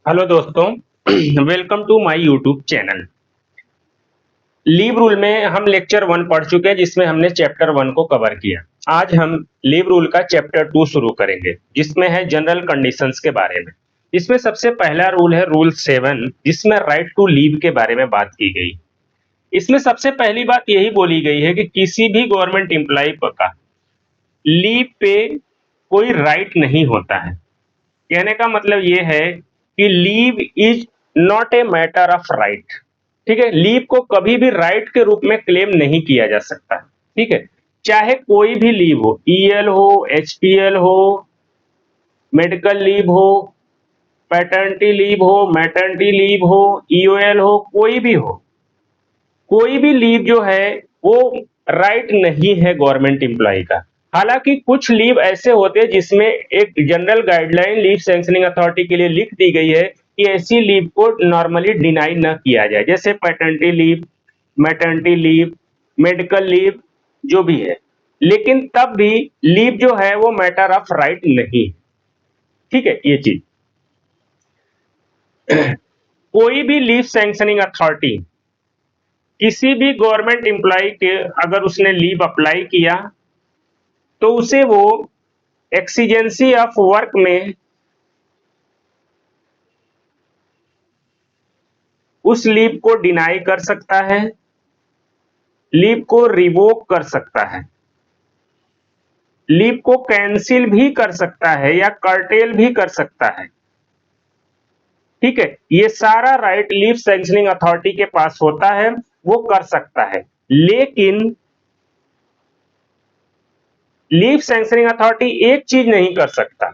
Hello दोस्तों। Welcome to my YouTube channel. Leave rule में हम लेक्चर 1 पढ़ चुके हैं, जिसमें हमने चैप्टर 1 को कवर किया। आज हम लीव रूल का चैप्टर 2 शुरू करेंगे, जिसमें है जनरल कंडीशंस के बारे में। इसमें सबसे पहला रूल है रूल 7, जिसमें राइट टू लीव के बारे में बात की गई। इसमें सबसे पहली बात यही बोली गई है कि किसी भी गवर्नमेंट एम्प्लॉय का लीव पे कोई राइट नहीं होता है। कहने का मतलब ये है कि leave is not a matter of right. ठीक है, लीव को कभी भी राइट के रूप में क्लेम नहीं किया जा सकता। ठीक है, चाहे कोई भी लीव हो, ईएल हो, एचपीएल हो, मेडिकल लीव हो, पैटर्निटी लीव हो, मैटर्निटी लीव हो, ईओएल हो, कोई भी हो, कोई भी लीव जो है वो राइट नहीं है गवर्नमेंट एम्प्लॉय का। हालांकि कुछ लीव ऐसे होते हैं जिसमें एक general guideline leave sanctioning authority के लिए लिख दी गई है कि ऐसी लीव को नॉर्मली डिनाई न किया जाए, जैसे paternity leave, maternity leave, medical leave, जो भी है। लेकिन तब भी लीव जो है वो मैटर ऑफ राइट नहीं। ठीक है, ये चीज कोई भी लीव सैंक्शनिंग अथॉरिटी किसी भी गवर्नमेंट एम्प्लॉय के अगर उसने लीव अप्लाई किया तो उसे वो एक्सीजेंसी ऑफ वर्क में उस लीव को डिनाई कर सकता है, लीव को रिवोक कर सकता है, लीव को कैंसिल भी कर सकता है या कर्टेल भी कर सकता है। ठीक है, ये सारा राइट लीव सैंक्शनिंग अथॉरिटी के पास होता है, वो कर सकता है। लेकिन लीव सैंक्शनिंग अथॉरिटी एक चीज नहीं कर सकता,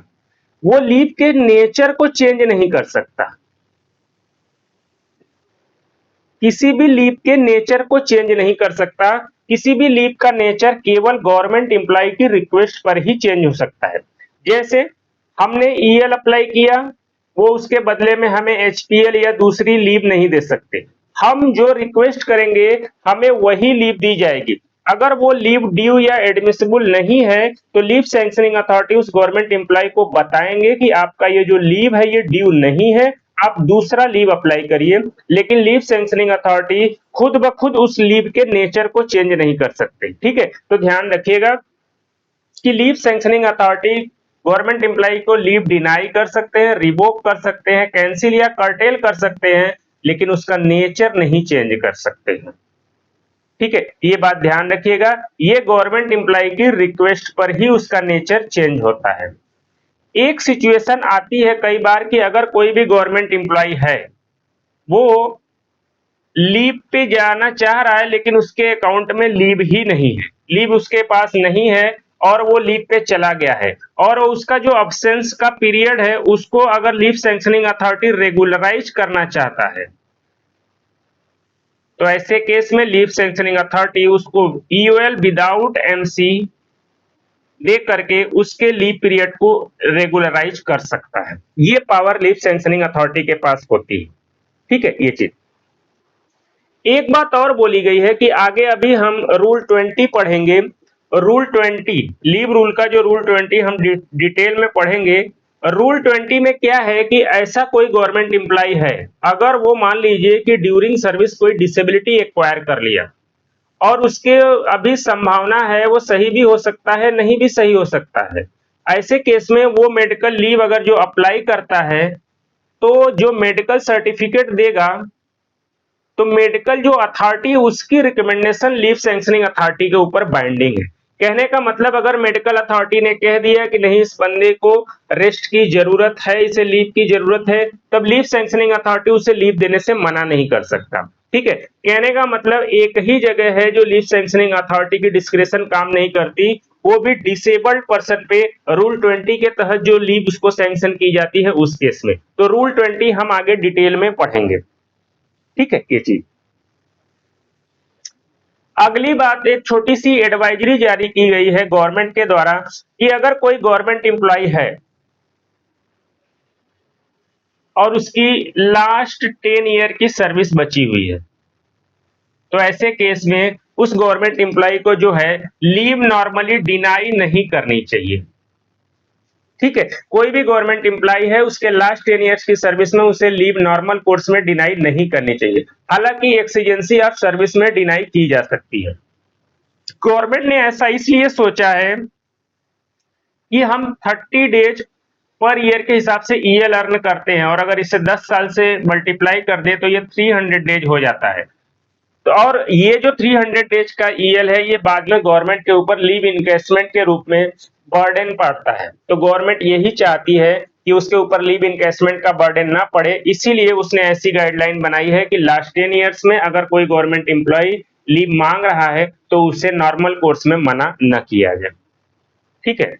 वो लीव के नेचर को चेंज नहीं कर सकता। किसी भी लीव के नेचर को चेंज नहीं कर सकता। किसी भी लीव का नेचर केवल गवर्नमेंट एम्प्लॉय की रिक्वेस्ट पर ही चेंज हो सकता है। जैसे हमने ईएल अप्लाई किया, वो उसके बदले में हमें एचपीएल या दूसरी लीव नहीं दे सकते। हम जो रिक्वेस्ट करेंगे हमें वही लीव दी जाएगी। अगर वो लीव ड्यू या एडमिसिबल नहीं है तो लीव सैंक्शनिंग अथॉरिटी उस गवर्नमेंट एम्प्लॉय को बताएंगे कि आपका ये जो लीव है ये ड्यू नहीं है, आप दूसरा लीव अप्लाई करिए। लेकिन लीव सैंक्शनिंग अथॉरिटी खुद ब खुद उस लीव के नेचर को चेंज नहीं कर सकते। ठीक है, तो ध्यान रखिएगा कि leave sanctioning authority government employ को लीव डिनाई कर सकते हैं, रिवोक कर सकते हैं, कैंसिल या कर्टेल कर सकते हैं, लेकिन उसका नेचर नहीं चेंज कर सकते हैं। ठीक है, ये बात ध्यान रखिएगा, ये गवर्नमेंट एम्प्लॉय की रिक्वेस्ट पर ही उसका नेचर चेंज होता है। एक सिचुएशन आती है कई बार कि अगर कोई भी गवर्नमेंट एम्प्लॉय है, वो लीव पे जाना चाह रहा है लेकिन उसके अकाउंट में लीव ही नहीं है, लीव उसके पास नहीं है और वो लीव पे चला गया है, और उसका जो अब्सेंस का पीरियड है उसको अगर लीव सैंक्शनिंग अथॉरिटी रेगुलराइज करना चाहता है, तो ऐसे केस में लीव सैंक्शनिंग अथॉरिटी उसको ईओएल विदाउट एमसी दे करके उसके लीव पीरियड को रेगुलराइज कर सकता है। ये पावर लीव सैंक्शनिंग अथॉरिटी के पास होती है। ठीक है, ये चीज। एक बात और बोली गई है कि आगे अभी हम रूल 20 पढ़ेंगे। रूल 20 लीव रूल का जो रूल 20 हम डिटेल में पढ़ेंगे। रूल 20 में क्या है कि ऐसा कोई गवर्नमेंट एम्प्लॉय है, अगर वो मान लीजिए कि ड्यूरिंग सर्विस कोई डिसेबिलिटी एक्वायर कर लिया और उसके अभी संभावना है वो सही भी हो सकता है, नहीं भी सही हो सकता है, ऐसे केस में वो मेडिकल लीव अगर जो अप्लाई करता है तो जो मेडिकल सर्टिफिकेट देगा, तो मेडिकल जो अथॉरिटी उसकी रिकमेंडेशन लीव सैंक्शनिंग अथॉरिटी के ऊपर बाइंडिंग है। कहने का मतलब अगर मेडिकल अथॉरिटी ने कह दिया कि नहीं इस बंदे को रेस्ट की जरूरत है, इसे लीव की जरूरत है, तब लीव सैंक्शनिंग अथॉरिटी उसे लीव देने से मना नहीं कर सकता। ठीक है, कहने का मतलब एक ही जगह है जो लीव सैंक्शनिंग अथॉरिटी की डिस्क्रिप्शन काम नहीं करती, वो भी डिसेबल्ड पर्सन पे रूल 20 के तहत जो लीव उसको सैंक्शन की जाती है उस केस में। तो रूल 20 हम आगे डिटेल में पढ़ेंगे। ठीक है, ये चीज। अगली बात, एक छोटी सी एडवाइजरी जारी की गई है गवर्नमेंट के द्वारा कि अगर कोई गवर्नमेंट एम्प्लॉय है और उसकी लास्ट 10 ईयर की सर्विस बची हुई है, तो ऐसे केस में उस गवर्नमेंट एम्प्लॉय को जो है लीव नॉर्मली डिनाई नहीं करनी चाहिए। ठीक है, कोई भी गवर्नमेंट एम्प्लॉय है उसके लास्ट 10 इयर्स की सर्विस में उसे लीव नॉर्मल कोर्स में डिनाई नहीं करनी चाहिए, हालांकि एक्सीजेंसी ऑफ सर्विस में डिनाई की जा सकती है। गवर्नमेंट ने ऐसा इसलिए सोचा है कि हम 30 डेज पर ईयर के हिसाब से ईएल अर्न करते हैं और अगर इसे 10 साल से मल्टीप्लाई कर दे तो ये 300 डेज हो जाता है। तो और ये जो 300 डेज का ईएल है ये बाद में गवर्नमेंट के ऊपर लीव इनकेसमेंट के रूप में बर्डन पड़ता है। तो गवर्नमेंट यही चाहती है कि उसके ऊपर लीव इनकेसमेंट का बर्डन ना पड़े, इसीलिए उसने ऐसी गाइडलाइन बनाई है कि लास्ट 10 ईयर्स में अगर कोई गवर्नमेंट एम्प्लॉय लीव मांग रहा है तो उसे नॉर्मल कोर्स में मना न किया जाए। ठीक है,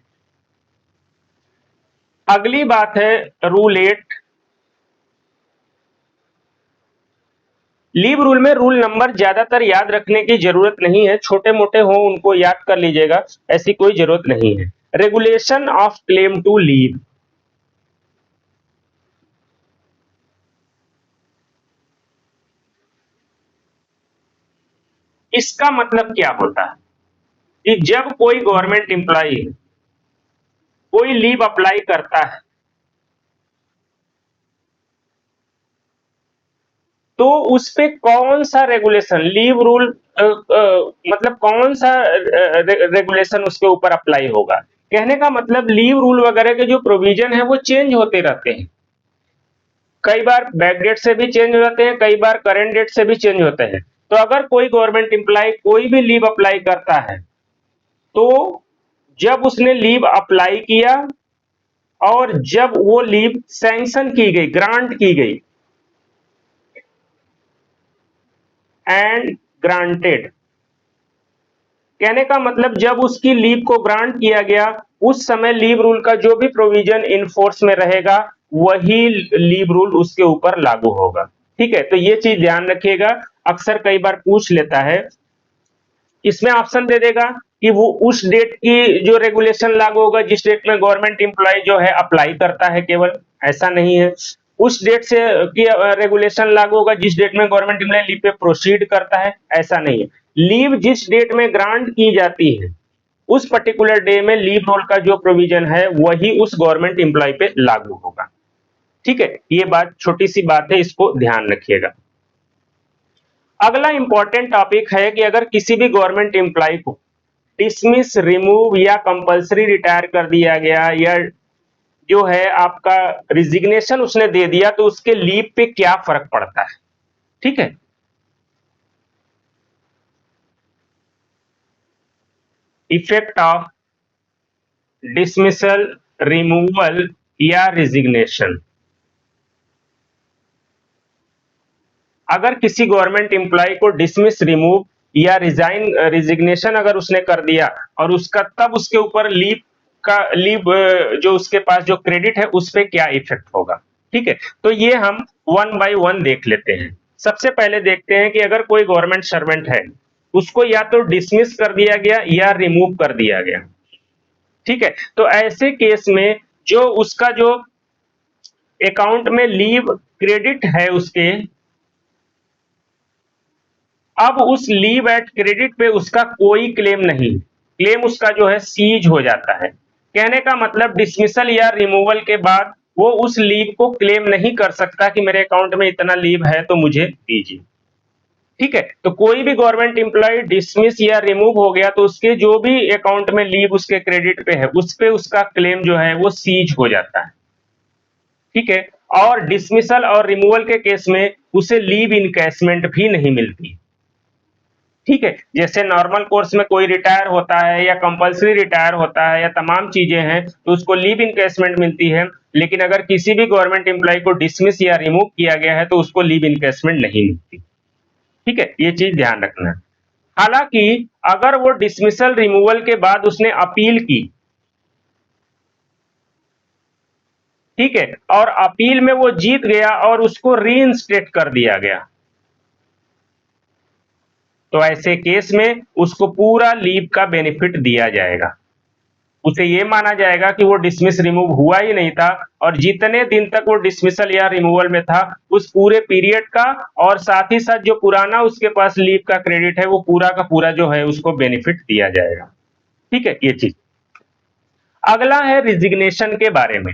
अगली बात है रूल 8। लीव रूल में रूल नंबर ज्यादातर याद रखने की जरूरत नहीं है, छोटे मोटे हो उनको याद कर लीजिएगा, ऐसी कोई जरूरत नहीं है। Regulation of claim to leave, इसका मतलब क्या होता है कि जब कोई गवर्नमेंट एम्प्लॉय कोई लीव अप्लाई करता है तो उस पे कौन सा रेगुलेशन लीव रूल मतलब कौन सा रेगुलेशन उसके ऊपर अप्लाई होगा। कहने का मतलब लीव रूल वगैरह के जो प्रोविजन है वो चेंज होते रहते हैं, कई बार बैकडेट से भी चेंज हो जाते हैं, कई बार करंट डेट से भी चेंज होते हैं। तो अगर कोई गवर्नमेंट एम्प्लॉय कोई भी लीव अप्लाई करता है तो जब उसने लीव अप्लाई किया और जब वो लीव सैंक्शन की गई, ग्रांट की गई एंड ग्रांटेड, कहने का मतलब जब उसकी लीव को ग्रांट किया गया उस समय लीव रूल का जो भी प्रोविजन इन फोर्स में रहेगा वही लीव रूल उसके ऊपर लागू होगा। ठीक है, तो ये चीज ध्यान रखिएगा, अक्सर कई बार पूछ लेता है। इसमें ऑप्शन दे देगा कि वो उस डेट की जो रेगुलेशन लागू होगा जिस डेट में गवर्नमेंट एम्प्लॉय जो है अप्लाई करता है, केवल ऐसा नहीं है। उस डेट से की रेगुलेशन लागू होगा जिस डेट में गवर्नमेंट एम्प्लॉय लीव पे प्रोसीड करता है, ऐसा नहीं है। लीव जिस डेट में ग्रांट की जाती है उस पर्टिकुलर डे में लीव रूल का जो प्रोविजन है वही उस गवर्नमेंट एम्प्लॉय पे लागू होगा। ठीक है, ये बात छोटी सी बात है, इसको ध्यान रखिएगा। अगला इंपॉर्टेंट टॉपिक है कि अगर किसी भी गवर्नमेंट एम्प्लॉय को डिसमिस, रिमूव या कंपलसरी रिटायर कर दिया गया या जो है आपका रिजिग्नेशन उसने दे दिया तो उसके लीव पे क्या फर्क पड़ता है। ठीक है, इफेक्ट ऑफ डिसमिसल, रिमूवल या रिजिग्नेशन। अगर किसी गवर्नमेंट एम्प्लॉय को डिसमिस, रिमूव या रिजिग्नेशन अगर उसने कर दिया और उसका तब उसके ऊपर लीव जो उसके पास जो क्रेडिट है उस पे क्या इफेक्ट होगा। ठीक है, तो ये हम वन बाय वन देख लेते हैं। सबसे पहले देखते हैं कि अगर कोई गवर्नमेंट सर्वेंट है उसको या तो डिसमिस कर दिया गया या रिमूव कर दिया गया। ठीक है, तो ऐसे केस में जो उसका जो अकाउंट में लीव क्रेडिट है उसके, अब उस लीव एट क्रेडिट पे उसका कोई क्लेम नहीं, क्लेम उसका जो है सीज हो जाता है। कहने का मतलब डिसमिसल या रिमूवल के बाद वो उस लीव को क्लेम नहीं कर सकता कि मेरे अकाउंट में इतना लीव है तो मुझे दीजिए। ठीक है, तो कोई भी गवर्नमेंट एम्प्लॉय डिसमिस या रिमूव हो गया तो उसके जो भी अकाउंट में लीव उसके क्रेडिट पे है उस पे उसका क्लेम जो है वो सीज हो जाता है। ठीक है, और डिसमिसल और रिमूवल के केस में उसे लीव इनकैशमेंट भी नहीं मिलती। ठीक है, जैसे नॉर्मल कोर्स में कोई रिटायर होता है या कंपलसरी रिटायर होता है या तमाम चीजें हैं तो उसको लीव इनकैशमेंट मिलती है, लेकिन अगर किसी भी गवर्नमेंट एम्प्लॉय को डिसमिस या रिमूव किया गया है तो उसको लीव इनकैशमेंट नहीं मिलती। ठीक है, ये चीज ध्यान रखना। हालांकि अगर वो डिसमिसल, रिमूवल के बाद उसने अपील की, ठीक है, और अपील में वो जीत गया और उसको रीइंस्टेट कर दिया गया, तो ऐसे केस में उसको पूरा लीव का बेनिफिट दिया जाएगा। उसे ये माना जाएगा कि वो डिसमिस, रिमूव हुआ ही नहीं था और जितने दिन तक वो डिसमिसल या रिमूवल में था उस पूरे पीरियड का और साथ ही साथ जो पुराना उसके पास लीव का क्रेडिट है वो पूरा का पूरा जो है उसको बेनिफिट दिया जाएगा। ठीक है, ये चीज। अगला है रिजिग्नेशन के बारे में,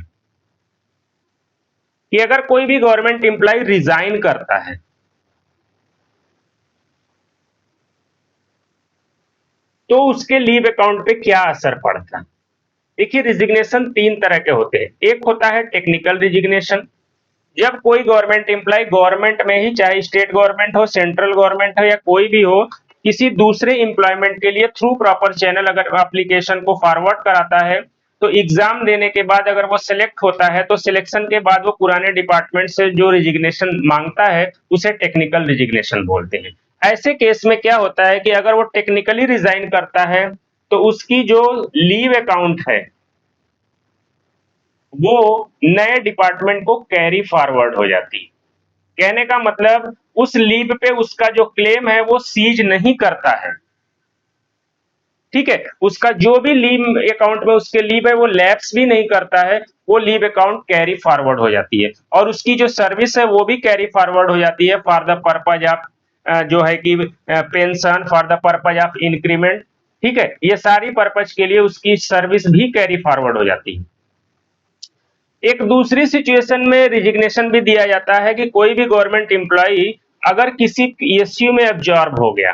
कि अगर कोई भी गवर्नमेंट एम्प्लॉय रिजाइन करता है तो उसके लीव अकाउंट पे क्या असर पड़ता है। देखिए, रिजिग्नेशन तीन तरह के होते हैं। एक होता है टेक्निकल रिजिग्नेशन, जब कोई गवर्नमेंट एम्प्लॉय गवर्नमेंट में ही, चाहे स्टेट गवर्नमेंट हो, सेंट्रल गवर्नमेंट हो या कोई भी हो, किसी दूसरे एम्प्लॉयमेंट के लिए थ्रू प्रॉपर चैनल अगर एप्लीकेशन को फॉरवर्ड कराता है, तो एग्जाम देने के बाद अगर वो सिलेक्ट होता है तो सिलेक्शन के बाद वो पुराने डिपार्टमेंट से जो रिजिग्नेशन मांगता है उसे टेक्निकल रिजिग्नेशन बोलते हैं। ऐसे केस में क्या होता है कि अगर वो टेक्निकली रिजाइन करता है तो उसकी जो लीव अकाउंट है वो नए डिपार्टमेंट को कैरी फॉरवर्ड हो जाती है। कहने का मतलब उस लीव पे उसका जो क्लेम है वो सीज नहीं करता है, ठीक है। उसका जो भी लीव अकाउंट में उसके लीव है वो लैप्स भी नहीं करता है, वो लीव अकाउंट कैरी फॉरवर्ड हो जाती है और उसकी जो सर्विस है वो भी कैरी फॉरवर्ड हो जाती है फॉर द पर्पज ऑफ जो है कि pension, for the purpose of increment, ठीक है। ये सारी पर्पज के लिए उसकी सर्विस भी कैरी फॉरवर्ड हो जाती है। एक दूसरी सिचुएशन में रिजिग्नेशन भी दिया जाता है कि कोई भी गवर्नमेंट एम्प्लॉय अगर किसी पीएसयू में एब्जॉर्ब हो गया,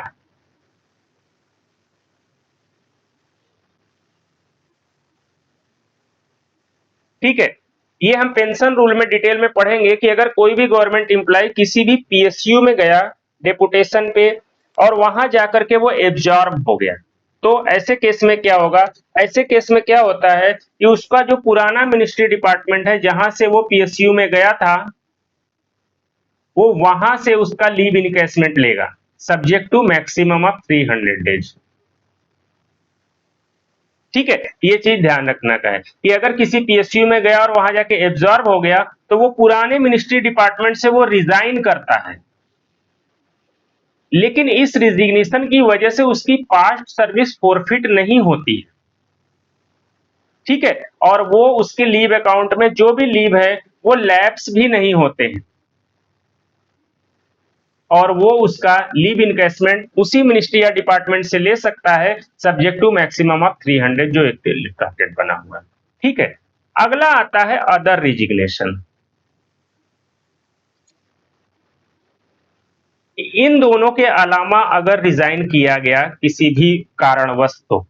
ठीक है। ये हम पेंशन रूल में डिटेल में पढ़ेंगे कि अगर कोई भी गवर्नमेंट एम्प्लॉय किसी भी पीएसयू में गया डेपुटेशन पे और वहां जाकर के वो एब्जॉर्ब हो गया, तो ऐसे केस में क्या होगा। ऐसे केस में क्या होता है कि उसका जो पुराना मिनिस्ट्री डिपार्टमेंट है जहां से वो पीएसयू में गया था, वो वहां से उसका लीव इनकैशमेंट लेगा, subject to maximum of 300 days, ठीक है। ये चीज ध्यान रखना का है कि अगर किसी पीएसयू में गया और वहां जाके एब्जॉर्ब हो गया तो वो पुराने मिनिस्ट्री डिपार्टमेंट से वो रिजाइन करता है, लेकिन इस रिजिग्नेशन की वजह से उसकी पास्ट सर्विस फॉरफिट नहीं होती है, ठीक है। और वो उसके लीव अकाउंट में जो भी लीव है वो लैप्स भी नहीं होते हैं और वो उसका लीव इनकैशमेंट उसी मिनिस्ट्री या डिपार्टमेंट से ले सकता है, सब्जेक्ट टू मैक्सिमम ऑफ 300 जो एक ब्रैकेट बना हुआ है, ठीक है। अगला आता है अदर रिजिग्नेशन। इन दोनों के अलावा अगर रिजाइन किया गया किसी भी कारणवश तो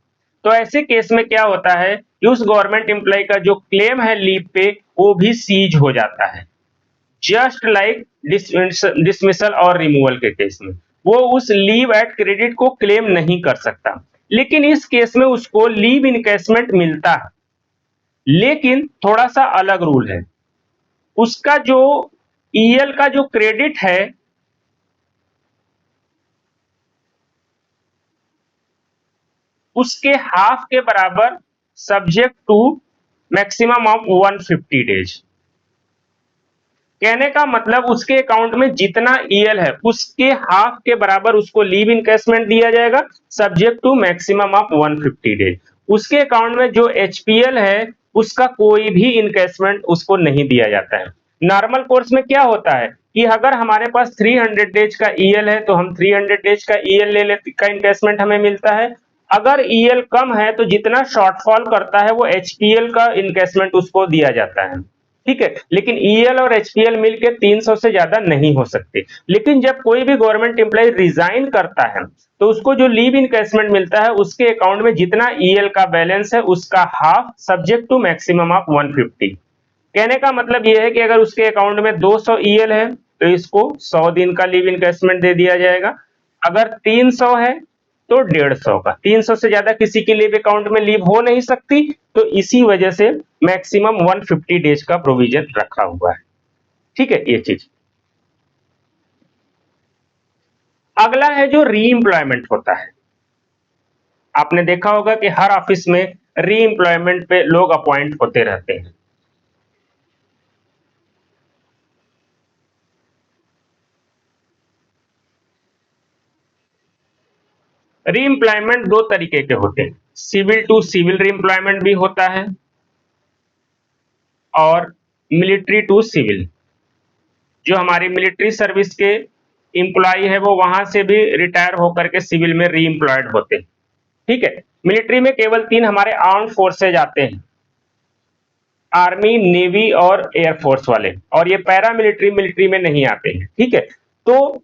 ऐसे केस में क्या होता है कि उस गवर्नमेंट एम्प्लॉय का जो क्लेम है लीव पे वो भी सीज हो जाता है, जस्ट लाइक डिसमिसल और रिमूवल के केस में। वो उस लीव एट क्रेडिट को क्लेम नहीं कर सकता, लेकिन इस केस में उसको लीव इनकैशमेंट मिलता है, लेकिन थोड़ा सा अलग रूल है। उसका जो ईएल का जो क्रेडिट है उसके हाफ के बराबर, subject to maximum of 150 days. कहने का मतलब उसके अकाउंट में जितना ईएल है उसके हाफ के बराबर उसको लीव इनकैशमेंट दिया जाएगा, subject to maximum of 150 days. उसके अकाउंट में जो एचपीएल है उसका कोई भी इनकैशमेंट उसको नहीं दिया जाता है। नॉर्मल कोर्स में क्या होता है कि अगर हमारे पास 300 डेज का ईएल है तो हम 300 डेज का ईएल ले लेते, का इनकैशमेंट हमें मिलता है। अगर ईएल कम है तो जितना शॉर्टफॉल करता है वो एचपीएल का इनकैशमेंट उसको दिया जाता है, ठीक है। लेकिन ईएल और एचपीएल मिलकर 300 से ज्यादा नहीं हो सकते। लेकिन जब कोई भी गवर्नमेंट एम्प्लॉय रिजाइन करता है तो उसको जो लीव इनकैशमेंट मिलता है उसके अकाउंट में जितना ईएल का बैलेंस है उसका half, subject to maximum of 150। कहने का मतलब यह है कि अगर उसके अकाउंट में 200 ईएल है तो इसको 100 दिन का लीव इनकैशमेंट दे दिया जाएगा। अगर 300 है तो 150 का, 300 से ज्यादा किसी की लीव अकाउंट में लीव हो नहीं सकती, तो इसी वजह से मैक्सिमम 150 डेज का प्रोविजन रखा हुआ है, ठीक है। ये चीज अगला है जो री एम्प्लॉयमेंट होता है। आपने देखा होगा कि हर ऑफिस में री एम्प्लॉयमेंट पे लोग अपॉइंट होते रहते हैं। री एम्प्लॉयमेंट दो तरीके के होते हैं, सिविल टू सिविल री एम्प्लॉयमेंट भी होता है और मिलिट्री टू सिविल। जो हमारी मिलिट्री सर्विस के एम्प्लॉय है वो वहां से भी रिटायर होकर के सिविल में री एम्प्लॉयड होते हैं, ठीक है। मिलिट्री में केवल 3 हमारे आर्म्ड फोर्सेज आते हैं, आर्मी, नेवी और एयरफोर्स वाले, और ये पैरामिलिट्री मिलिट्री में नहीं आते हैं। ठीक है, तो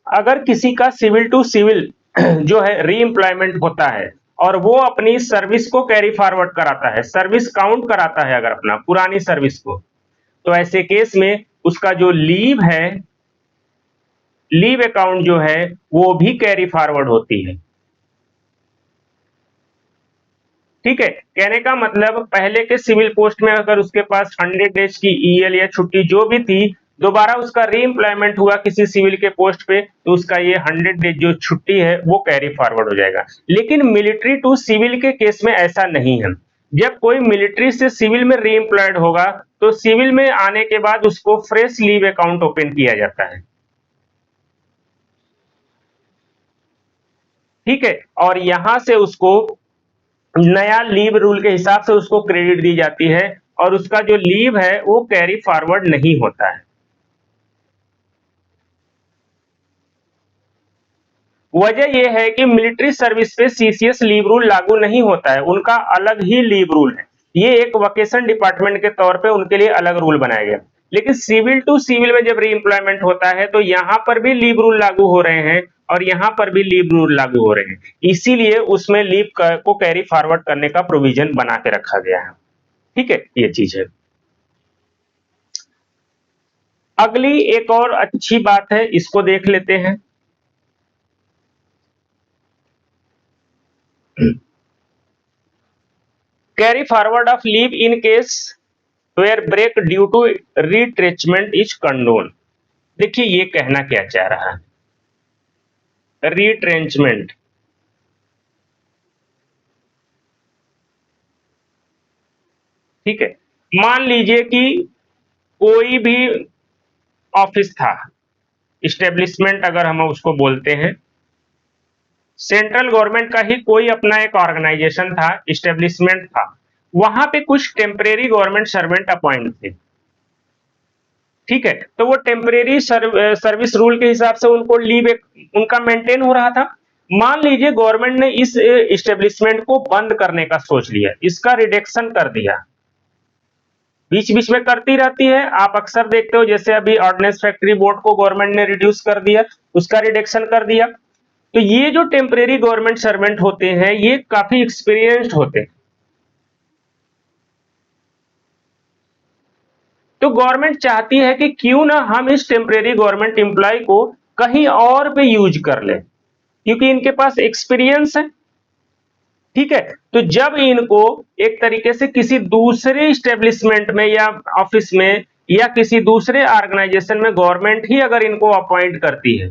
अगर किसी का सिविल टू सिविल जो है री एम्प्लॉयमेंट होता है और वो अपनी सर्विस को कैरी फॉरवर्ड कराता है, सर्विस काउंट कराता है अगर अपना पुरानी सर्विस को, तो ऐसे केस में उसका जो लीव है, लीव अकाउंट जो है वो भी कैरी फॉरवर्ड होती है। ठीक है, कहने का मतलब पहले के सिविल पोस्ट में अगर उसके पास 100 डेज की ईएल या छुट्टी जो भी थी, दोबारा उसका री एम्प्लॉयमेंट हुआ किसी सिविल के पोस्ट पे, तो उसका ये 100 डेज जो छुट्टी है वो कैरी फॉरवर्ड हो जाएगा। लेकिन मिलिट्री टू सिविल के केस में ऐसा नहीं है। जब कोई मिलिट्री से सिविल में री एम्प्लॉयड होगा तो सिविल में आने के बाद उसको फ्रेश लीव अकाउंट ओपन किया जाता है। ठीक है, और यहां से उसको नया लीव रूल के हिसाब से उसको क्रेडिट दी जाती है और उसका जो लीव है वो कैरी फॉरवर्ड नहीं होता है। वजह यह है कि मिलिट्री सर्विस पे सीसीएस लीव रूल लागू नहीं होता है, उनका अलग ही लीव रूल है। ये एक वोकेशन डिपार्टमेंट के तौर पे उनके लिए अलग रूल बनाए गए। लेकिन सिविल टू सिविल में जब री एम्प्लॉयमेंट होता है तो यहां पर भी लीव रूल लागू हो रहे हैं और यहां पर भी लीव रूल लागू हो रहे हैं, इसीलिए उसमें लीव को कैरी फॉरवर्ड करने का प्रोविजन बना के रखा गया है। ठीक है, ये चीज है। अगली एक और अच्छी बात है, इसको देख लेते हैं। Carry forward of leave in case where break due to retrenchment is condone. देखिए ये कहना क्या चाह रहा है, रिट्रेंचमेंट। ठीक है, मान लीजिए कि कोई भी ऑफिस था, इस्टेब्लिशमेंट अगर हम उसको बोलते हैं, सेंट्रल गवर्नमेंट का ही कोई अपना एक ऑर्गेनाइजेशन था, इस्टेब्लिशमेंट था, वहां पे कुछ टेम्परेरी गवर्नमेंट सर्वेंट अपॉइंट थे। ठीक है, तो वो टेम्परेरी सर्विस रूल के हिसाब से उनको लीव उनका मेंटेन हो रहा था। मान लीजिए गवर्नमेंट ने इस इस्टेब्लिशमेंट को बंद करने का सोच लिया, इसका रिडक्शन कर दिया, बीच बीच में करती रहती है। आप अक्सर देखते हो जैसे अभी ऑर्डिनेंस फैक्ट्री बोर्ड को गवर्नमेंट ने रिड्यूस कर दिया, उसका रिडक्शन कर दिया। तो ये जो टेम्परेरी गवर्नमेंट सर्वेंट होते हैं ये काफी एक्सपीरियंस्ड होते हैं। तो गवर्नमेंट चाहती है कि क्यों ना हम इस टेम्परेरी गवर्नमेंट एम्प्लॉय को कहीं और पे यूज कर लें, क्योंकि इनके पास एक्सपीरियंस है। ठीक है, तो जब इनको एक तरीके से किसी दूसरे स्टेब्लिशमेंट में या ऑफिस में या किसी दूसरे ऑर्गेनाइजेशन में गवर्नमेंट ही अगर इनको अपॉइंट करती है,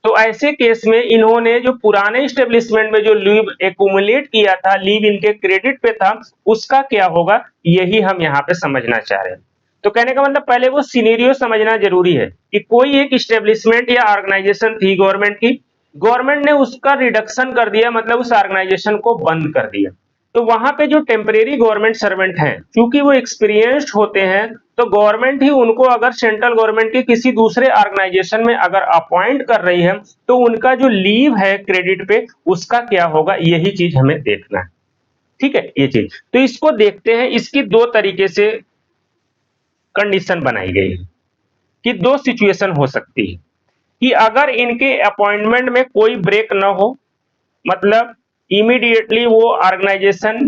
तो ऐसे केस में इन्होंने जो पुराने स्टेब्लिशमेंट में जो लीव एक्यूमुलेट किया था, लीव इनके क्रेडिट पे था, उसका क्या होगा, यही हम यहाँ पे समझना चाह रहे हैं। तो कहने का मतलब पहले वो सिनेरियो समझना जरूरी है कि कोई एक स्टेब्लिशमेंट या ऑर्गेनाइजेशन थी गवर्नमेंट की, गवर्नमेंट ने उसका रिडक्शन कर दिया, मतलब उस ऑर्गेनाइजेशन को बंद कर दिया। तो वहां पे जो टेम्परेरी गवर्नमेंट सर्वेंट हैं, क्योंकि वो एक्सपीरियंस्ड होते हैं, तो गवर्नमेंट ही उनको अगर सेंट्रल गवर्नमेंट के किसी दूसरे ऑर्गेनाइजेशन में अगर अपॉइंट कर रही है, तो उनका जो लीव है क्रेडिट पे उसका क्या होगा, यही चीज हमें देखना है। ठीक है, ये चीज तो इसको देखते हैं। इसकी दो तरीके से कंडीशन बनाई गई है कि दो सिचुएशन हो सकती है कि अगर इनके अपॉइंटमेंट में कोई ब्रेक ना हो, मतलब इमीडिएटली वो ऑर्गेनाइजेशन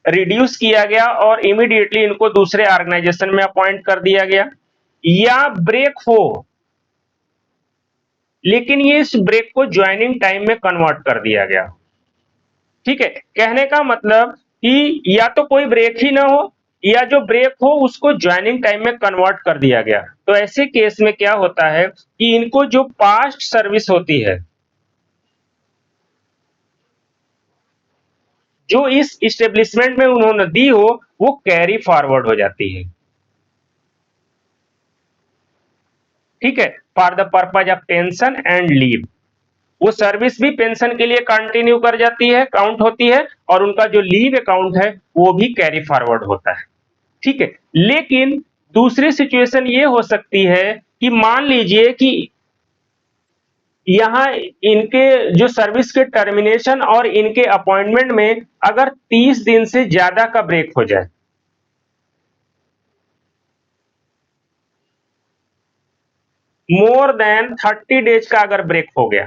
रिड्यूस किया गया और इमीडिएटली इनको दूसरे ऑर्गेनाइजेशन में अपॉइंट कर दिया गया, या ब्रेक हो लेकिन ये इस ब्रेक को ज्वाइनिंग टाइम में कन्वर्ट कर दिया गया। ठीक है, कहने का मतलब कि या तो कोई ब्रेक ही ना हो या जो ब्रेक हो उसको ज्वाइनिंग टाइम में कन्वर्ट कर दिया गया। तो ऐसे केस में क्या होता है कि इनको जो पास्ट सर्विस होती है, जो इस इस्टेब्लिशमेंट में उन्होंने दी हो, वो कैरी फॉरवर्ड हो जाती है। ठीक है, for the purpose of pension and leave, वो सर्विस भी पेंशन के लिए कंटिन्यू कर जाती है, काउंट होती है, और उनका जो लीव अकाउंट है वो भी कैरी फॉरवर्ड होता है। ठीक है, लेकिन दूसरी सिचुएशन ये हो सकती है कि मान लीजिए कि यहाँ इनके जो सर्विस के टर्मिनेशन और इनके अपॉइंटमेंट में अगर 30 दिन से ज्यादा का ब्रेक हो जाए, मोर देन 30 डेज का अगर ब्रेक हो गया,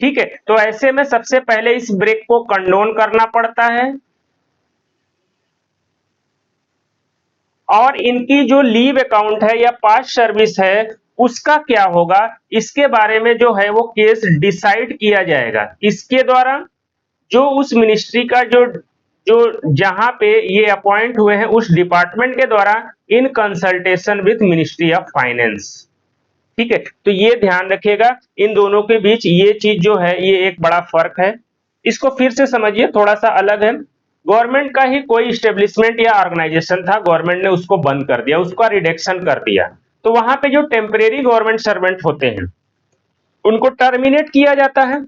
ठीक है, तो ऐसे में सबसे पहले इस ब्रेक को कंडोन करना पड़ता है और इनकी जो लीव अकाउंट है या पास्ट सर्विस है उसका क्या होगा, इसके बारे में जो है वो केस डिसाइड किया जाएगा। इसके द्वारा जो उस मिनिस्ट्री का जो जो जहां पे ये अपॉइंट हुए हैं उस डिपार्टमेंट के द्वारा in consultation with ministry of finance. ठीक है, तो ये ध्यान रखिएगा, इन दोनों के बीच ये चीज जो है ये एक बड़ा फर्क है। इसको फिर से समझिए, थोड़ा सा अलग है। गवर्नमेंट का ही कोई स्टेब्लिशमेंट या ऑर्गेनाइजेशन था, गवर्नमेंट ने उसको बंद कर दिया, उसका रिडक्शन कर दिया, तो वहां पे जो टेम्परेरी गवर्नमेंट सर्वेंट होते हैं उनको टर्मिनेट किया जाता है।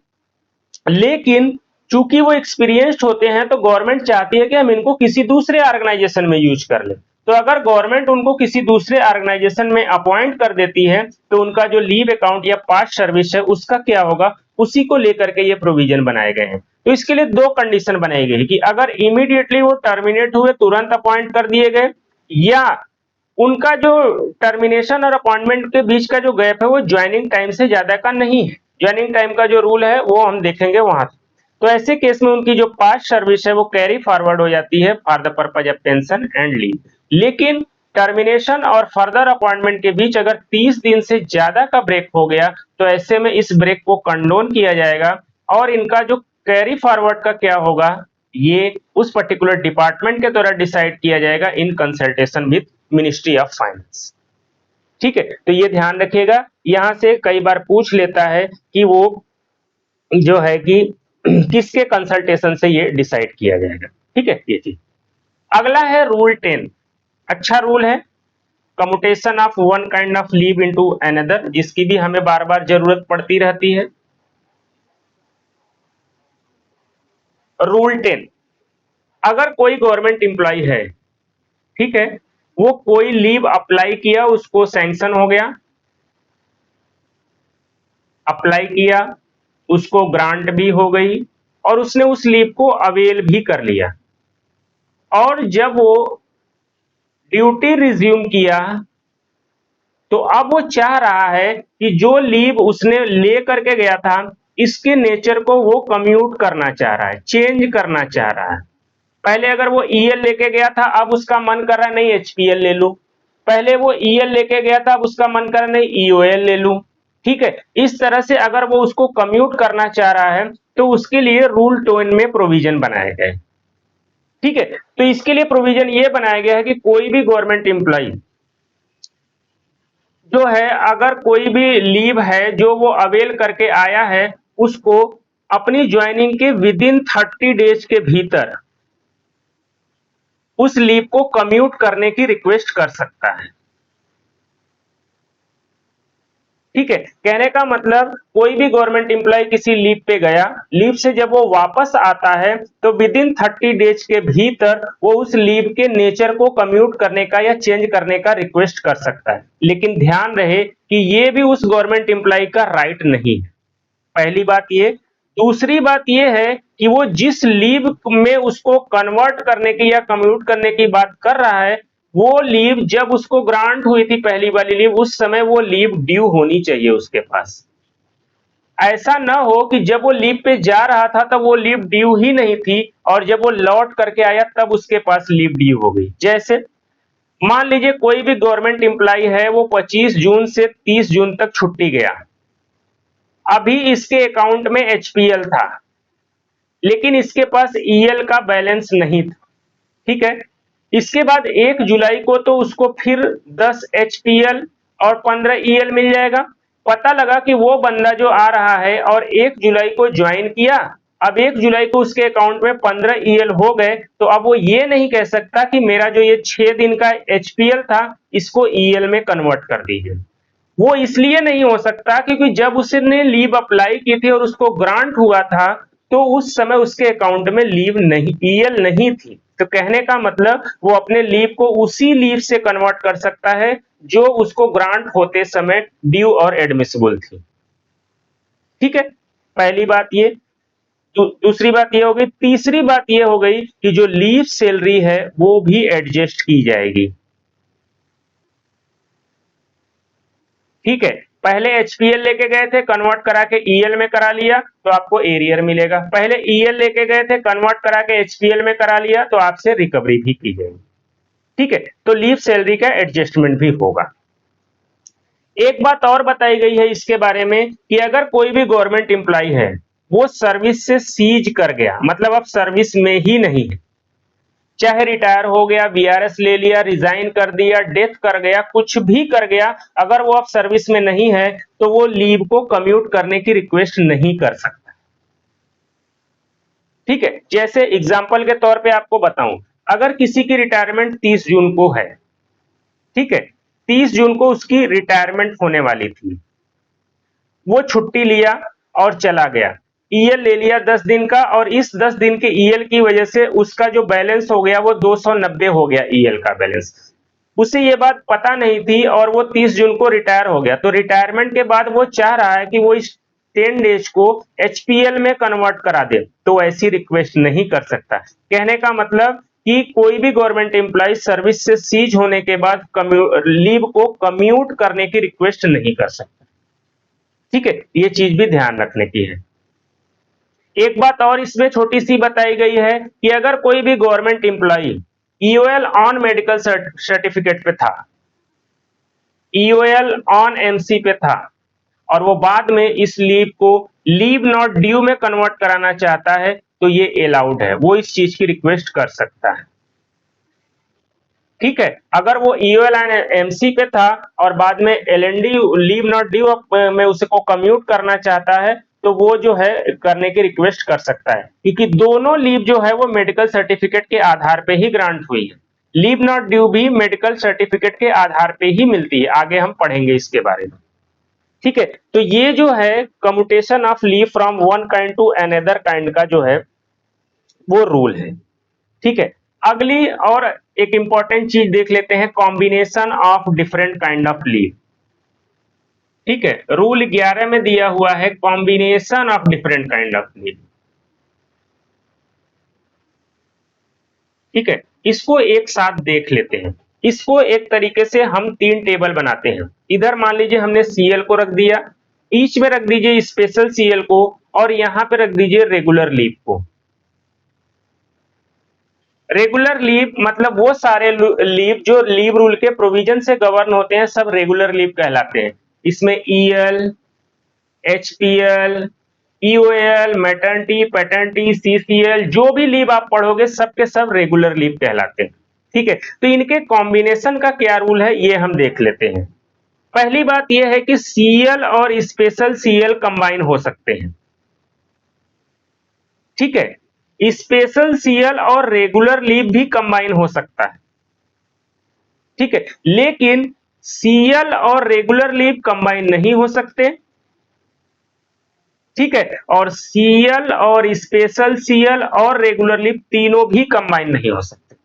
लेकिन चूंकि वो एक्सपीरियंस्ड होते हैं तो गवर्नमेंट चाहती है कि हम इनको किसी दूसरे ऑर्गेनाइजेशन में यूज कर ले। तो अगर गवर्नमेंट उनको किसी दूसरे ऑर्गेनाइजेशन में अपॉइंट कर देती है तो उनका जो लीव अकाउंट या पास्ट सर्विस है उसका क्या होगा, उसी को लेकर के ये प्रोविजन बनाए गए हैं। तो इसके लिए दो कंडीशन बनाई गई कि अगर इमीडिएटली वो टर्मिनेट हुए, तुरंत अपॉइंट कर दिए गए, या उनका जो टर्मिनेशन और अपॉइंटमेंट के बीच का जो गैप है वो ज्वाइनिंग टाइम से ज्यादा का नहीं है। ज्वाइनिंग टाइम का जो रूल है वो हम देखेंगे वहां। तो ऐसे केस में उनकी जो पास्ट सर्विस है वो कैरी फॉरवर्ड हो जाती है for the purpose of pension and leave. लेकिन टर्मिनेशन और फर्दर अपॉइंटमेंट के बीच अगर 30 दिन से ज्यादा का ब्रेक हो गया तो ऐसे में इस ब्रेक को कंडोन किया जाएगा और इनका जो कैरी फॉरवर्ड का क्या होगा ये उस पर्टिकुलर डिपार्टमेंट के द्वारा डिसाइड किया जाएगा in consultation with ministry of finance. ठीक है, तो ये ध्यान रखिएगा, यहां से कई बार पूछ लेता है कि वो जो है कि किसके कंसल्टेशन से ये डिसाइड किया जाएगा। ठीक है, ये चीज। अगला है रूल 10। अच्छा रूल है, commutation of one kind of leave into another, जिसकी भी हमें बार बार जरूरत पड़ती रहती है। रूल 10, अगर कोई गवर्नमेंट एम्प्लॉय है, ठीक है, वो कोई लीव अप्लाई किया, उसको सैंक्शन हो गया, अप्लाई किया, उसको ग्रांट भी हो गई और उसने उस लीव को अवेल भी कर लिया, और जब वो ड्यूटी रिज्यूम किया तो अब वो चाह रहा है कि जो लीव उसने ले करके गया था इसके नेचर को वो कम्यूट करना चाह रहा है, चेंज करना चाह रहा है। पहले अगर वो ईएल लेके गया था, अब उसका मन कर रहा है नहीं एचपीएल ले लूं। पहले वो ईएल लेके गया था, अब उसका मन कर रहा है नहीं ईओएल ले लूं। ठीक है, इस तरह से अगर वो उसको कम्यूट करना चाह रहा है तो उसके लिए रूल 10 में प्रोविजन बनाए गए। ठीक है, तो इसके लिए प्रोविजन ये बनाया गया है कि कोई भी गवर्नमेंट एम्प्लॉय जो है, अगर कोई भी लीव है जो वो अवेल करके आया है, उसको अपनी ज्वाइनिंग के विद इन 30 डेज के भीतर उस लीव को कम्यूट करने की रिक्वेस्ट कर सकता है। ठीक है, कहने का मतलब कोई भी गवर्नमेंट एम्प्लॉय किसी लीव पे गया, लीव से जब वो वापस आता है तो विद इन 30 डेज के भीतर वो उस लीव के नेचर को कम्यूट करने का या चेंज करने का रिक्वेस्ट कर सकता है। लेकिन ध्यान रहे कि ये भी उस गवर्नमेंट एम्प्लॉय का राइट नहीं है, पहली बात ये। दूसरी बात ये है कि वो जिस लीव में उसको कन्वर्ट करने की या कम्यूट करने की बात कर रहा है, वो लीव जब उसको ग्रांट हुई थी पहली वाली लीव, उस समय वो लीव ड्यू होनी चाहिए उसके पास। ऐसा ना हो कि जब वो लीव पे जा रहा था तब वो लीव ड्यू ही नहीं थी और जब वो लौट करके आया तब उसके पास लीव ड्यू हो गई। जैसे मान लीजिए कोई भी गवर्नमेंट एम्प्लॉय है, वो 25 जून से 30 जून तक छुट्टी गया, अभी इसके अकाउंट में एचपीएल था लेकिन इसके पास ईएल का बैलेंस नहीं था। ठीक है, इसके बाद 1 जुलाई को तो उसको फिर 10 एचपीएल और 15 ईएल मिल जाएगा। पता लगा कि वो बंदा जो आ रहा है और 1 जुलाई को ज्वाइन किया, अब 1 जुलाई को उसके अकाउंट में 15 ईएल हो गए, तो अब वो ये नहीं कह सकता कि मेरा जो ये 6 दिन का एचपीएल था इसको ईएल में कन्वर्ट कर दीजिए। वो इसलिए नहीं हो सकता क्योंकि जब उसने लीव अप्लाई की थी और उसको ग्रांट हुआ था तो उस समय उसके अकाउंट में लीव नहीं, ईएल नहीं थी, तो कहने का मतलब वो अपने लीव को उसी लीव से कन्वर्ट कर सकता है जो उसको ग्रांट होते समय ड्यू और एडमिसिबल थी। ठीक है, पहली बात ये। दूसरी बात ये हो गई। तीसरी बात ये हो गई कि जो लीव सैलरी है वो भी एडजस्ट की जाएगी। ठीक है, पहले एचपीएल लेके गए थे, कन्वर्ट करा के ईएल में करा लिया तो आपको एरियर मिलेगा। पहले ईएल लेके गए थे, कन्वर्ट करा के एचपीएल में करा लिया तो आपसे रिकवरी भी की जाएगी। ठीक है, तो लीव सैलरी का एडजस्टमेंट भी होगा। एक बात और बताई गई है इसके बारे में कि अगर कोई भी गवर्नमेंट एम्प्लॉय है वो सर्विस से सीज कर गया, मतलब अब सर्विस में ही नहीं है, चाहे रिटायर हो गया, वीआरएस ले लिया, रिजाइन कर दिया, डेथ कर गया, कुछ भी कर गया, अगर वो अब सर्विस में नहीं है तो वो लीव को कम्यूट करने की रिक्वेस्ट नहीं कर सकता। ठीक है, जैसे एग्जांपल के तौर पे आपको बताऊं, अगर किसी की रिटायरमेंट 30 जून को है, ठीक है, 30 जून को उसकी रिटायरमेंट होने वाली थी, वो छुट्टी लिया और चला गया, ईएल ले लिया 10 दिन का, और इस 10 दिन के ईएल की वजह से उसका जो बैलेंस हो गया वो 290 हो गया ईएल का बैलेंस। उसे ये बात पता नहीं थी और वो 30 जून को रिटायर हो गया, तो रिटायरमेंट के बाद वो चाह रहा है कि वो इस 10 डेज को एचपीएल में कन्वर्ट करा दे, तो ऐसी रिक्वेस्ट नहीं कर सकता। कहने का मतलब कि कोई भी गवर्नमेंट एम्प्लॉय सर्विस से सीज होने के बाद लीव को कम्यूट करने की रिक्वेस्ट नहीं कर सकता। ठीक है, ये चीज भी ध्यान रखने की है। एक बात और इसमें छोटी सी बताई गई है कि अगर कोई भी government employ EOL on medical certificate पे था, ईओएल ऑन एमसी पे था, और वो बाद में इस लीव को लीव नॉट ड्यू में कन्वर्ट कराना चाहता है, तो ये अलाउड है, वो इस चीज की रिक्वेस्ट कर सकता है। ठीक है, अगर वो ईओएल एंड एमसी पे था और बाद में एलएनडी लीव नॉट ड्यू में उसको कम्यूट करना चाहता है, तो वो जो है करने की रिक्वेस्ट कर सकता है, क्योंकि दोनों लीव जो है वो मेडिकल सर्टिफिकेट के आधार पे ही ग्रांट हुई है। लीव नॉट ड्यू भी मेडिकल सर्टिफिकेट के आधार पे ही मिलती है, आगे हम पढ़ेंगे इसके बारे में। ठीक है, तो ये जो है commutation of leave from one kind to another kind का जो है वो रूल है। ठीक है, अगली और एक इंपॉर्टेंट चीज देख लेते हैं, combination of different kind of leave. ठीक है, रूल 11 में दिया हुआ है combination of different kind of leave. ठीक है, इसको एक साथ देख लेते हैं। इसको एक तरीके से हम 3 टेबल बनाते हैं। इधर मान लीजिए हमने सीएल को रख दिया, ईच में रख दीजिए स्पेशल सीएल को, और यहां पे रख दीजिए रेगुलर लीव को। रेगुलर लीव मतलब वो सारे लीव जो लीव रूल के प्रोविजन से गवर्न होते हैं, सब रेगुलर लीव कहलाते हैं। इसमें EL, HPL, EOL, maternity, paternity, CCL, जो भी लीव आप पढ़ोगे सब के सब रेगुलर लीव कहलाते हैं। ठीक है, तो इनके कॉम्बिनेशन का क्या रूल है ये हम देख लेते हैं। पहली बात यह है कि सीएल और स्पेशल सीएल कंबाइन हो सकते हैं। ठीक है, स्पेशल सीएल और रेगुलर लीव भी कंबाइन हो सकता है। ठीक है, लेकिन सीएल और रेगुलर लीव कंबाइन नहीं हो सकते। ठीक है, और सीएल और स्पेशल सीएल और रेगुलर लीव तीनों भी कंबाइन नहीं हो सकते।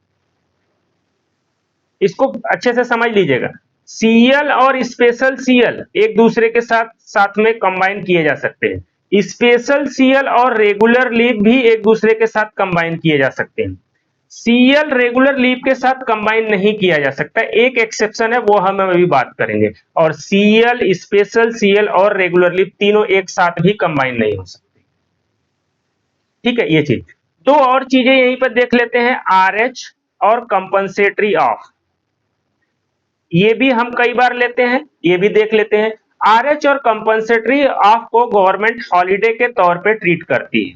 इसको अच्छे से समझ लीजिएगा, सीएल और स्पेशल सीएल एक दूसरे के साथ में कंबाइन किए जा सकते हैं। स्पेशल सीएल और रेगुलर लीव भी एक दूसरे के साथ कंबाइन किए जा सकते हैं। सीएल रेगुलर लीव के साथ कंबाइन नहीं किया जा सकता, एक एक्सेप्शन है, वो हम अभी बात करेंगे। और सीएल, स्पेशल सीएल और रेगुलर लीव तीनों एक साथ भी कंबाइन नहीं हो सकते। ठीक है, ये चीज। दो और चीजें यहीं पर देख लेते हैं, आरएच और कंपनसेटरी ऑफ। ये भी हम कई बार लेते हैं, ये भी देख लेते हैं। आरएच और कंपनसेटरी ऑफ को गवर्नमेंट हॉलिडे के तौर पे ट्रीट करती है।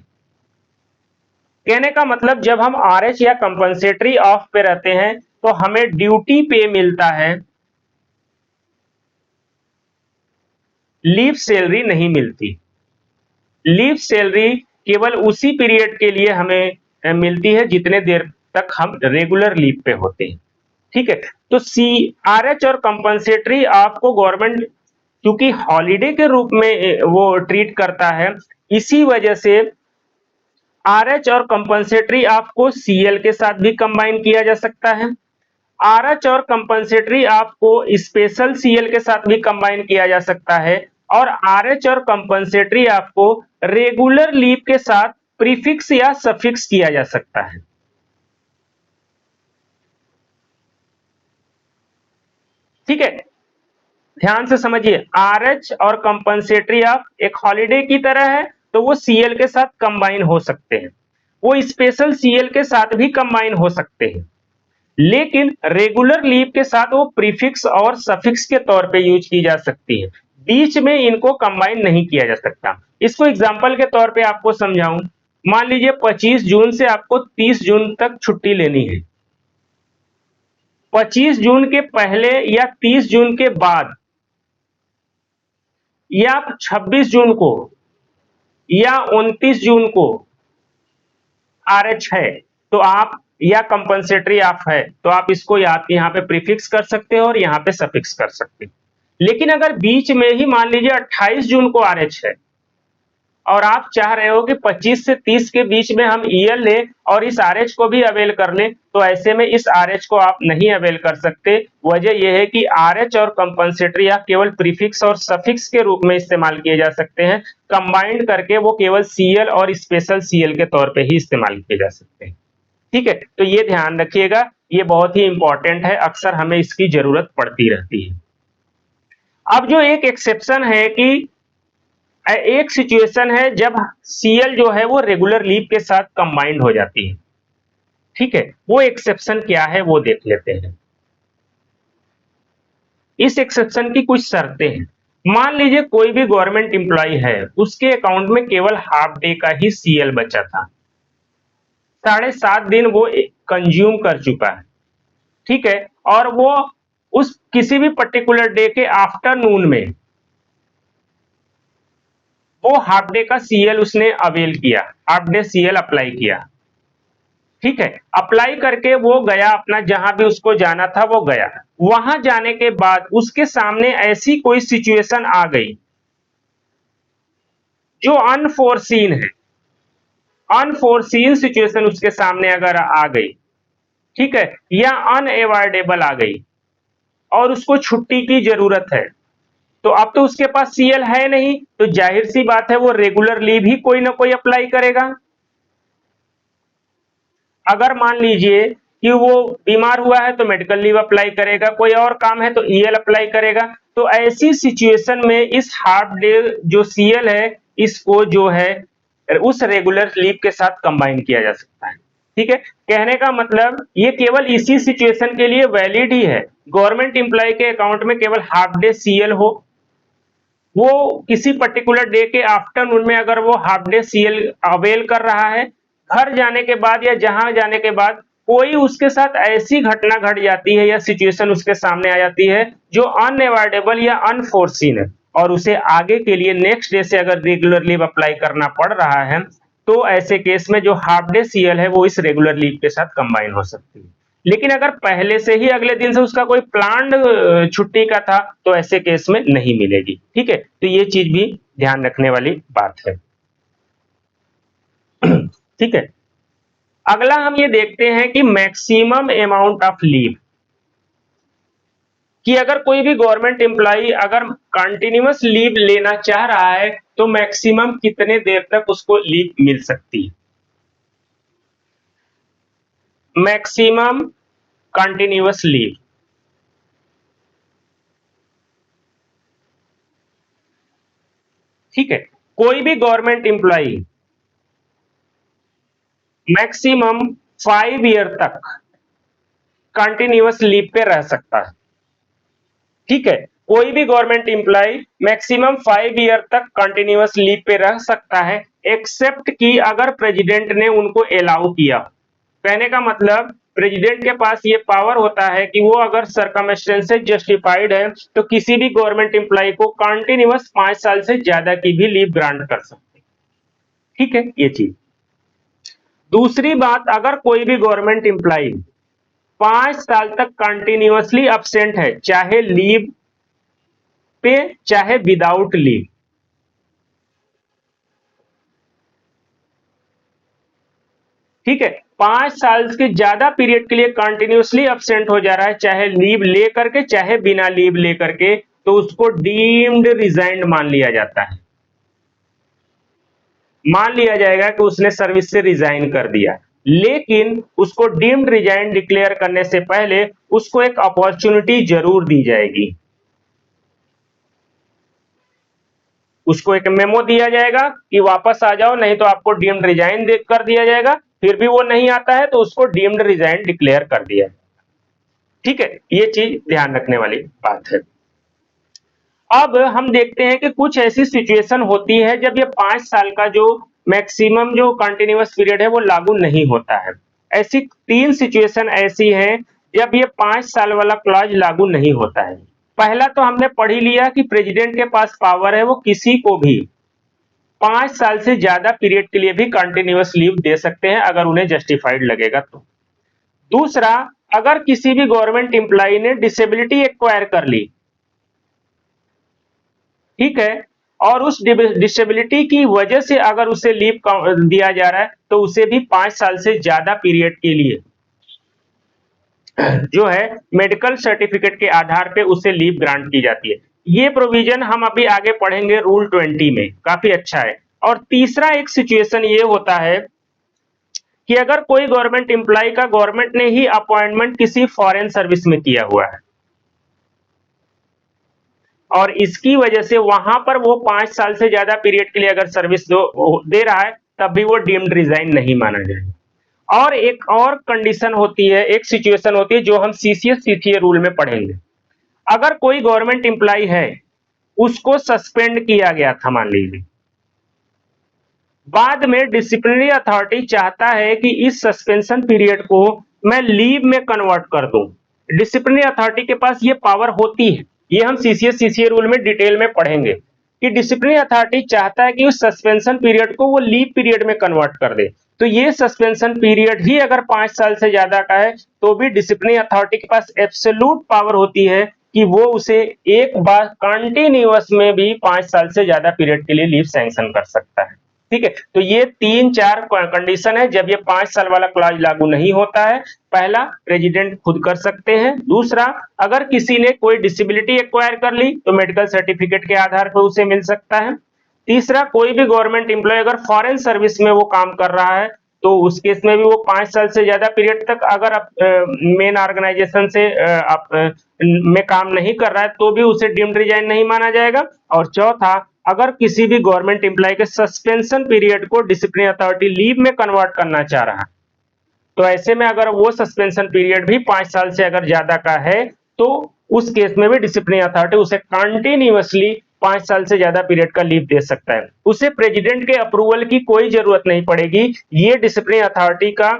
कहने का मतलब जब हम आरएच या कंपनसेटरी ऑफ पे रहते हैं तो हमें ड्यूटी पे मिलता है, लीव सैलरी नहीं मिलती। लीव सैलरी केवल उसी पीरियड के लिए हमें मिलती है जितने देर तक हम रेगुलर लीव पे होते हैं। ठीक है, तो आरएच और कंपनसेटरी ऑफ को गवर्नमेंट क्योंकि हॉलिडे के रूप में वो ट्रीट करता है, इसी वजह से RH और कंपनसेटरी ऑफ को CL के साथ भी कंबाइन किया जा सकता है। RH और कंपनसेटरी ऑफ को स्पेशल CL के साथ भी कंबाइन किया जा सकता है और RH और कंपनसेटरी ऑफ को रेगुलर लीव के साथ प्रीफिक्स या सफिक्स किया जा सकता है। ठीक है, ध्यान से समझिए, RH और कंपनसेटरी ऑफ एक हॉलिडे की तरह है तो वो CL के साथ कंबाइन हो सकते हैं, वो स्पेशल CL के साथ भी कंबाइन हो सकते हैं, लेकिन रेगुलर लीव के साथ वो प्रीफिक्स और सफिक्स के तौर पे यूज की जा सकती है, बीच में इनको कंबाइन नहीं किया जा सकता। इसको एग्जांपल के तौर पे आपको समझाऊं, मान लीजिए 25 जून से आपको 30 जून तक छुट्टी लेनी है। 25 जून के पहले या 30 जून के बाद या 26 जून को या 29 जून को RH है तो आप, या कंपनसेटरी ऑफ है तो आप इसको यहाँ पे प्रीफिक्स कर सकते हो और यहाँ पे सफिक्स कर सकते हो। लेकिन अगर बीच में ही मान लीजिए 28 जून को RH है और आप चाह रहे हो कि 25 से 30 के बीच में हम EL लें और इस RH को भी अवेल कर लें, तो ऐसे में इस RH को आप नहीं अवेल कर सकते। वजह यह है कि RH और कंपनसेटरी या केवल प्रीफिक्स और सफिक्स के रूप में इस्तेमाल किए जा सकते हैं, कंबाइंड करके वो केवल CL और स्पेशल CL के तौर पे ही इस्तेमाल किए जा सकते हैं। ठीक है, तो ये ध्यान रखिएगा, ये बहुत ही इंपॉर्टेंट है, अक्सर हमें इसकी जरूरत पड़ती रहती है। अब जो एक एक्सेप्शन है कि एक सिचुएशन है जब CL जो है वो रेगुलर लीव के साथ कंबाइंड हो जाती है। ठीक है, वो एक्सेप्शन क्या है वो देख लेते हैं। इस एक्सेप्शन की कुछ शर्तें हैं। मान लीजिए कोई भी गवर्नमेंट एम्प्लॉय है, उसके अकाउंट में केवल हाफ डे का ही CL बचा था, 7.5 दिन वो कंज्यूम कर चुका है। ठीक है, और वो उस किसी भी पर्टिकुलर डे के आफ्टरनून में वो हाफ डे का CL उसने अवेल किया, हाफ डे CL अप्लाई किया। ठीक है, अप्लाई करके वो गया अपना, जहां भी उसको जाना था वो गया। वहां जाने के बाद उसके सामने ऐसी कोई सिचुएशन आ गई जो अनफोर्सीन है, अनफोर्सीन सिचुएशन उसके सामने अगर आ गई, ठीक है, या अनएवॉइडेबल आ गई और उसको छुट्टी की जरूरत है, तो अब तो उसके पास CL है नहीं, तो जाहिर सी बात है वो रेगुलर लीव ही कोई ना कोई अप्लाई करेगा। अगर मान लीजिए कि वो बीमार हुआ है तो मेडिकल लीव अप्लाई करेगा, कोई और काम है तो EL अप्लाई करेगा। तो ऐसी सिचुएशन में इस हाफ डे जो CL है, इसको जो है उस रेगुलर लीव के साथ कंबाइन किया जा सकता है। ठीक है, कहने का मतलब ये केवल इसी सिचुएशन के लिए वैलिड ही है। गवर्नमेंट एम्प्लॉय के अकाउंट में केवल हाफ डे CL हो, वो किसी पर्टिकुलर डे के आफ्टरनून में अगर वो हाफ डे CL अवेल कर रहा है, घर जाने के बाद या जहां जाने के बाद कोई उसके साथ ऐसी घटना घट जाती है या सिचुएशन उसके सामने आ जाती है जो अनएवॉइडेबल या अनफोर्सीन है, और उसे आगे के लिए नेक्स्ट डे से अगर रेगुलर लीव अप्लाई करना पड़ रहा है, तो ऐसे केस में जो हाफ डे CL है वो इस रेगुलर लीव के साथ कंबाइन हो सकती है। लेकिन अगर पहले से ही अगले दिन से उसका कोई प्लान्ड छुट्टी का था तो ऐसे केस में नहीं मिलेगी। ठीक है, तो ये चीज भी ध्यान रखने वाली बात है। ठीक है, अगला हम ये देखते हैं कि मैक्सिमम अमाउंट ऑफ लीव, कि अगर कोई भी गवर्नमेंट एम्प्लॉय अगर कंटिन्यूअस लीव लेना चाह रहा है तो मैक्सिमम कितने देर तक उसको लीव मिल सकती है। मैक्सिमम कंटिन्यूअस लीव, ठीक है, कोई भी गवर्नमेंट एम्प्लॉय मैक्सिमम 5 ईयर तक कंटिन्यूअस लीव पे रह सकता है। ठीक है, कोई भी गवर्नमेंट एम्प्लॉय मैक्सिमम 5 ईयर तक कंटिन्यूअस लीव पे रह सकता है, एक्सेप्ट कि अगर प्रेसिडेंट ने उनको अलाउ किया। कहने का मतलब प्रेसिडेंट के पास ये पावर होता है कि वो अगर सर्कमस्टेंसेस जस्टिफाइड है तो किसी भी गवर्नमेंट एम्प्लॉय को कंटिन्यूअस 5 साल से ज्यादा की भी लीव ग्रांट कर सकते हैं। ठीक है, ये चीज। दूसरी बात, अगर कोई भी गवर्नमेंट एम्प्लॉय 5 साल तक कंटिन्यूअसली अब्सेंट है, चाहे लीव पे चाहे विदाउट लीव, ठीक है, 5 साल के ज्यादा पीरियड के लिए कंटिन्यूअसली एब्सेंट हो जा रहा है, चाहे लीव ले करके चाहे बिना लीव ले करके, तो उसको डीम्ड रिजाइंड मान लिया जाता है। मान लिया जाएगा कि उसने सर्विस से रिजाइन कर दिया, लेकिन उसको डीम्ड रिजाइन डिक्लेयर करने से पहले उसको एक अपॉर्चुनिटी जरूर दी जाएगी। उसको एक मेमो दिया जाएगा कि वापस आ जाओ, नहीं तो आपको डीम्ड रिजाइन कर दिया जाएगा। फिर भी वो नहीं आता है तो उसको डीम्ड रिजाइन डिक्लेयर कर दिया। ठीक है, ये चीज ध्यान रखने वाली बात है। अब हम देखते हैं कि कुछ ऐसी सिचुएशन होती है जब ये 5 साल का जो मैक्सिमम जो कंटिन्यूअस पीरियड है वो लागू नहीं होता है। ऐसी 3 सिचुएशन ऐसी हैं जब ये 5 साल वाला क्लॉज लागू नहीं होता है। पहला तो हमने पढ़ ही लिया कि प्रेसिडेंट के पास पावर है, वो किसी को भी 5 साल से ज्यादा पीरियड के लिए भी कंटिन्यूअस लीव दे सकते हैं अगर उन्हें जस्टिफाइड लगेगा तो। दूसरा, अगर किसी भी गवर्नमेंट एम्प्लॉय ने डिसेबिलिटी एक्वायर कर ली, ठीक है, और उस डिसेबिलिटी की वजह से अगर उसे लीव दिया जा रहा है तो उसे भी 5 साल से ज्यादा पीरियड के लिए जो है मेडिकल सर्टिफिकेट के आधार पे उसे लीव ग्रांट की जाती है। ये प्रोविजन हम अभी आगे पढ़ेंगे रूल 20 में, काफी अच्छा है। और तीसरा एक सिचुएशन ये होता है कि अगर कोई गवर्नमेंट एम्प्लॉय का गवर्नमेंट ने ही अपॉइंटमेंट किसी फॉरेन सर्विस में किया हुआ है और इसकी वजह से वहां पर वो 5 साल से ज्यादा पीरियड के लिए अगर सर्विस दे रहा है तब भी वो डीम्ड रिजाइन नहीं माना जाएगा। और एक और कंडीशन होती है, एक सिचुएशन होती है जो हम सीसीए रूल में पढ़ेंगे। अगर कोई गवर्नमेंट एम्प्लॉय है, उसको सस्पेंड किया गया था मान लीजिए, बाद में डिसिप्लिनरी अथॉरिटी चाहता है कि इस सस्पेंशन पीरियड को मैं लीव में कन्वर्ट कर दूं। डिसिप्लिनरी अथॉरिटी के पास ये पावर होती है, ये हम सीसीए रूल में डिटेल में पढ़ेंगे कि डिसिप्लिनरी अथॉरिटी चाहता है कि उस सस्पेंशन पीरियड को वो लीव पीरियड में कन्वर्ट कर दे। तो ये सस्पेंशन पीरियड ही अगर 5 साल से ज्यादा का है तो भी डिसिप्लिनरी अथॉरिटी के पास एब्सोल्यूट पावर होती है कि वो उसे एक बार कंटिन्यूअस में भी 5 साल से ज्यादा पीरियड के लिए लीव सैंक्शन कर सकता है। ठीक है, तो ये 3-4 कंडीशन है जब ये 5 साल वाला क्लॉज लागू नहीं होता है। पहला, प्रेसिडेंट खुद कर सकते हैं। दूसरा, अगर किसी ने कोई डिसेबिलिटी एक्वायर कर ली तो मेडिकल सर्टिफिकेट के आधार पर उसे मिल सकता है। तीसरा, कोई भी गवर्नमेंट एम्प्लॉय अगर फॉरेन सर्विस में वो काम कर रहा है तो उस केस में भी वो 5 साल से ज्यादा पीरियड तक अगर मेन ऑर्गेनाइजेशन से में काम नहीं कर रहा है तो भी उसे डीम्ड रिजाइन नहीं माना जाएगा। और चौथा, अगर किसी भी गवर्नमेंट एम्प्लॉय के सस्पेंशन पीरियड को डिसिप्लिनरी अथॉरिटी लीव में कन्वर्ट करना चाह रहा है तो ऐसे में अगर वो सस्पेंशन पीरियड भी 5 साल से अगर ज्यादा का है तो उस केस में भी डिसिप्लिनरी अथॉरिटी उसे कंटिन्यूअसली 5 साल से ज्यादा पीरियड का लीव दे सकता है। उसे प्रेसिडेंट के अप्रूवल की कोई जरूरत नहीं पड़ेगी, ये डिसिप्लिनरी अथॉरिटी का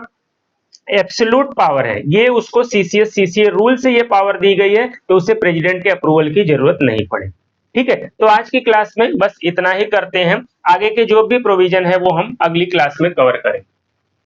एब्सोल्यूट पावर है, ये उसको सीसीए रूल से ये पावर दी गई है तो उसे प्रेसिडेंट के अप्रूवल की जरूरत नहीं पड़े। ठीक है, तो आज की क्लास में बस इतना ही करते हैं, आगे के जो भी प्रोविजन है वो हम अगली क्लास में कवर करें।